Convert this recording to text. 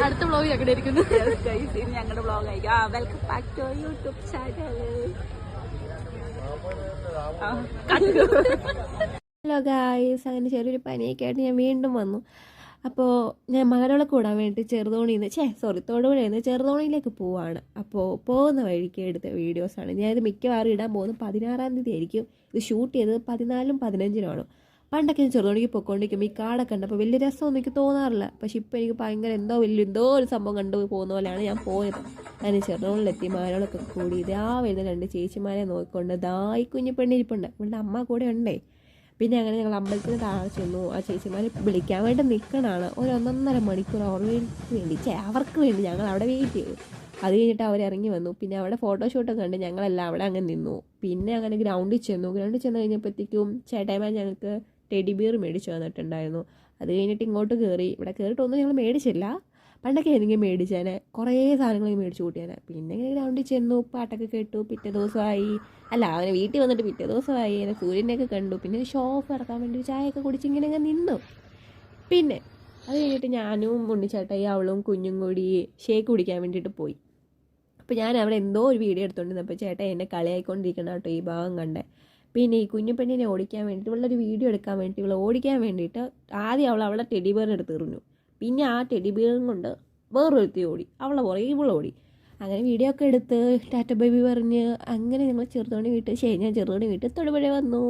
അടുത്ത വ്ളോഗ് ഞങ്ങളുടെ ഇരിക്കുന്നു. ഇനി ഞങ്ങളുടെ വ്ളോഗ് ആയിരിക്കും. Welcome back to YouTube channel. Hello guys, അങ്ങനെ ചെറിയൊരു പനിയൊക്കെ ആയിട്ട് ഞാൻ വീണ്ടും വന്നു. അപ്പോൾ ഞാൻ മകരോളെ കൂടാൻ വേണ്ടി ചെറുതോണിയിൽ നിന്ന് തൊടുപുഴയിൽ നിന്ന് ചെറുതോണിയിലേക്ക് പോവാണ്. അപ്പോൾ പോകുന്ന വഴിക്ക് എടുത്ത വീഡിയോസാണ്. ഞാനിത് മിക്കവാറും ഇടാൻ പോകുന്നത് 16-ാം തീയതി ആയിരിക്കും. ഇത് ഷൂട്ട് ചെയ്തത് 14-നും 15-നുമാണ്. പണ്ടൊക്കെ ഞാൻ ചെറുതോണിക്ക് പൊയ്ക്കൊണ്ടിരിക്കും. ഈ കാടൊക്കെ കണ്ടപ്പോൾ വലിയ രസമൊന്നും എനിക്ക് തോന്നാറില്ല. പക്ഷെ ഇപ്പോൾ എനിക്ക് ഭയങ്കര എന്തോ ഒരു സംഭവം കണ്ടു പോകുന്ന പോലെയാണ് ഞാൻ പോയത്. ഞാൻ ചെറുതോണിലെത്തി മകരോളൊക്കെ കൂടി ഇതാ വരുന്ന 2 ചേച്ചിമാരെ നോക്കിക്കൊണ്ട് ഈ കുഞ്ഞു പെണ്ണിരിപ്പുണ്ട്. ഇവളുടെ അമ്മ കൂടെ ഉണ്ടേ. പിന്നെ അങ്ങനെ ഞങ്ങൾ അമ്പലത്തിന് താഴെ ചെന്നു. ആ ചേച്ചിമാരെ വിളിക്കാൻ വേണ്ടി നിൽക്കണതാണ്. 1-1.5 മണിക്കൂർ അവർക്ക് വേണ്ടി ഞങ്ങൾ അവിടെ വെയിറ്റ് ചെയ്തു. അത് കഴിഞ്ഞിട്ട് അവരിറങ്ങി വന്നു. പിന്നെ അവിടെ ഫോട്ടോഷൂട്ടൊക്കെ കണ്ട് ഞങ്ങളെല്ലാം അവിടെ അങ്ങനെ നിന്നു. പിന്നെ അങ്ങനെ ഗ്രൗണ്ടിൽ ചെന്നു കഴിഞ്ഞപ്പോഴത്തേക്കും ചേട്ടായിമാർ ഞങ്ങൾക്ക് ടെഡി ബിയർ മേടിച്ചു തന്നിട്ടുണ്ടായിരുന്നു. അത് കഴിഞ്ഞിട്ട് ഇങ്ങോട്ട് കയറി. ഇവിടെ കയറിയിട്ടൊന്നും ഞങ്ങൾ മേടിച്ചില്ല. പണ്ടൊക്കെ ഏതെങ്കിലും മേടിച്ചേനെ, കുറേ സാധനങ്ങൾ മേടിച്ച് കൂട്ടിയേനെ. പിന്നെ ഇങ്ങനെ ഗ്രൗണ്ടിൽ ചെന്നു, പാട്ടൊക്കെ കേട്ടു. പിറ്റേ ദിവസമായി അവനെ വീട്ടിൽ വന്നിട്ട് പിറ്റേ ദിവസമായി. അങ്ങനെ സൂര്യനെയൊക്കെ കണ്ടു. പിന്നെ ഷോ ഓഫ് ഇറക്കാൻ വേണ്ടി ചായയൊക്കെ കുടിച്ച് ഇങ്ങനെ നിന്നു. പിന്നെ അത് കഴിഞ്ഞിട്ട് ഞാനും ഉണ്ണിച്ചേട്ടായി അവളും കുഞ്ഞും കൂടി ഷേക്ക് കുടിക്കാൻ വേണ്ടിയിട്ട് പോയി. അപ്പോൾ ഞാൻ അവിടെ എന്തോ ഒരു വീഡിയോ എടുത്തുകൊണ്ടിരുന്നപ്പോൾ ചേട്ടാ എന്നെ കളിയായിക്കൊണ്ടിരിക്കണം കേട്ടോ ഈ ഭാഗം കണ്ടേ. പിന്നെ ഈ കുഞ്ഞു പെണ്ണിനെ ഓടിക്കാൻ വേണ്ടിയിട്ട് ഇവളൊരു വീഡിയോ എടുക്കാൻ വേണ്ടിയിട്ട് ഇവളെ ഓടിക്കാൻ വേണ്ടിയിട്ട് ആദ്യം അവളെ ടെഡി ബിയർ എടുത്ത് എറിഞ്ഞു. പിന്നെ ആ ടെഡി ബിയറും കൊണ്ട് വേറൊരുത്തി ഓടി. അവളെ പുറകെ ഇവളോടി. അങ്ങനെ വീഡിയോ ഒക്കെ എടുത്ത് ടാറ്റ ബേബി പറഞ്ഞ് അങ്ങനെ ഞങ്ങൾ ചെറുതോണി വീട്ടിൽ തൊടുപുഴ വന്നു.